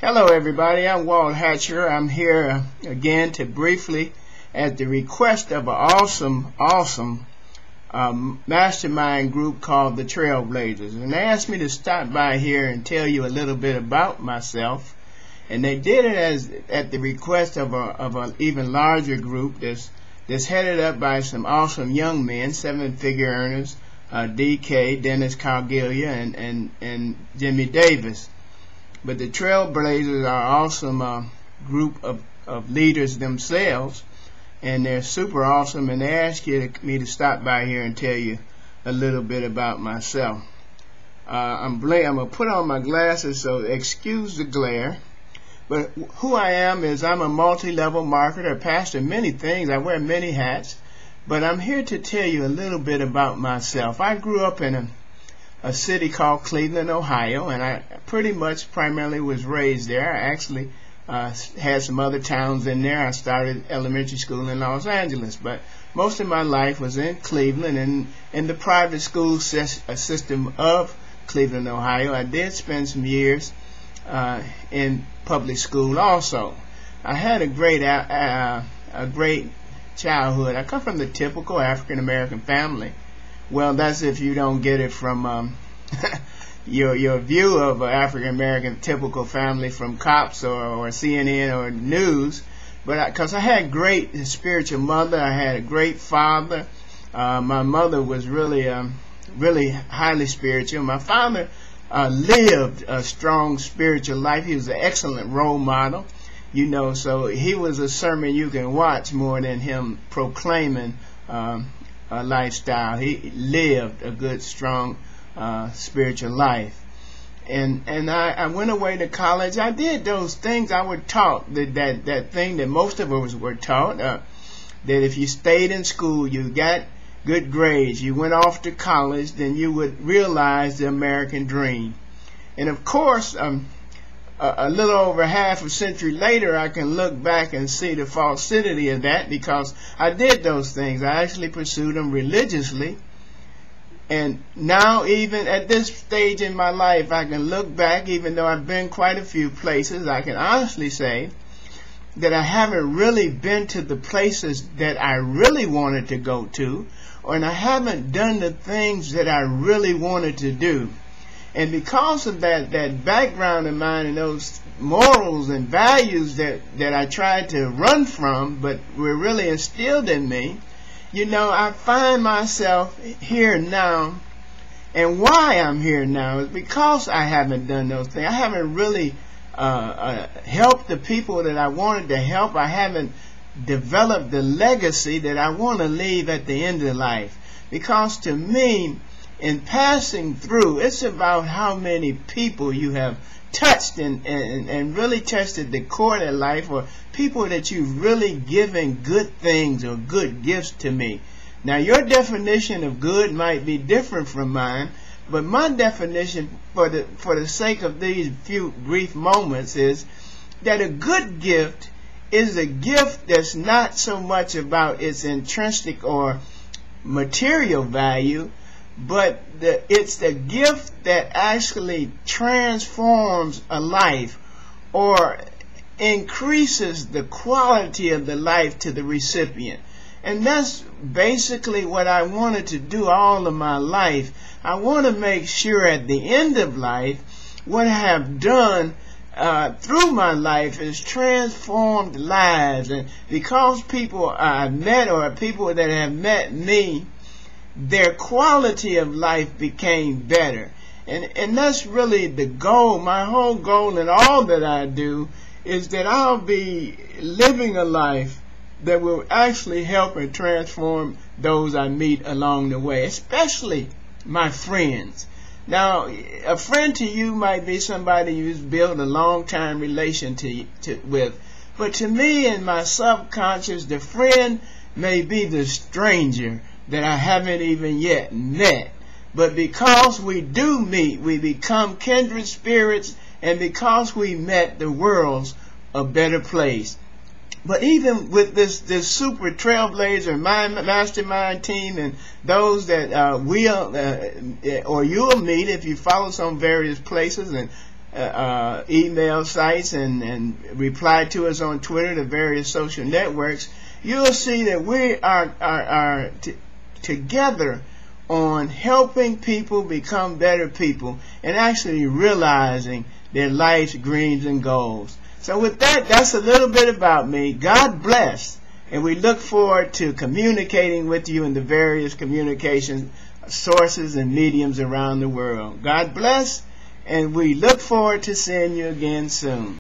Hello everybody, I'm Walt Hatcher. I'm here again to briefly, at the request of an awesome mastermind group called the Trailblazers, and they asked me to stop by here and tell you a little bit about myself. And they did it at the request of an even larger group that's headed up by some awesome young men, seven-figure earners, DK, Dennis Calgilia, and Jimmy Davis. But the Trailblazers are an awesome group of leaders themselves, and they're super awesome, and they asked me to stop by here and tell you a little bit about myself. I'm going to put on my glasses, so excuse the glare. But who I am is I'm a multi-level marketer, pastor many things. I wear many hats. But I'm here to tell you a little bit about myself. I grew up in a city called Cleveland, Ohio, and I pretty much primarily was raised there. I actually had some other towns in there. I started elementary school in Los Angeles, but most of my life was in Cleveland and in the private school system of Cleveland, Ohio. I did spend some years in public school also. I had a great childhood. I come from the typical African American family. Well, that's if you don't get it from your view of an African American typical family from cops or CNN or news. But because I had great spiritual mother, I had a great father. My mother was really highly spiritual. My father lived a strong spiritual life. He was an excellent role model, you know, so he was a sermon you can watch more than him proclaiming a lifestyle. He lived a good, strong spiritual life. And I went away to college. I did those things I was taught, that thing that most of us were taught, that if you stayed in school, you got good grades, you went off to college, then you would realize the American dream. And of course, a little over half a century later, I can look back and see the falsity of that, because I did those things. I actually pursued them religiously. And now, even at this stage in my life, I can look back, even though I've been quite a few places, I can honestly say that I haven't really been to the places that I really wanted to go to, and I haven't done the things that I really wanted to do. And because of that background of mine and those morals and values that I tried to run from, but were really instilled in me, you know, I find myself here now. And why I'm here now is because I haven't done those things. I haven't really helped the people that I wanted to help. I haven't developed the legacy that I want to leave at the end of life. Because to me, in passing through, it's about how many people you have touched and really touched at the core of their life, or people that you've really given good things or good gifts to me. Now, your definition of good might be different from mine, but my definition, for the sake of these few brief moments, is that a good gift is a gift that's not so much about its intrinsic or material value, but it's the gift that actually transforms a life or increases the quality of the life to the recipient. And that's basically what I wanted to do all of my life. I want to make sure at the end of life, what I have done through my life is transformed lives. And because people I've met, or people that have met me, their quality of life became better. And that's really the goal. My whole goal in all that I do is that I'll be living a life that will actually help and transform those I meet along the way, especially my friends. Now, a friend to you might be somebody you've built a long-time relation with. But to me, in my subconscious, the friend may be the stranger that I haven't even yet met. But because we do meet, we become kindred spirits, and because we met, the world's a better place. But even with this super trailblazer mastermind team, and those that you'll meet if you follow some various places, and email sites and reply to us on Twitter, the various social networks, you'll see that we are together on helping people become better people and actually realizing their life's dreams and goals. So with that, that's a little bit about me. God bless. And we look forward to communicating with you in the various communication sources and mediums around the world. God bless. And we look forward to seeing you again soon.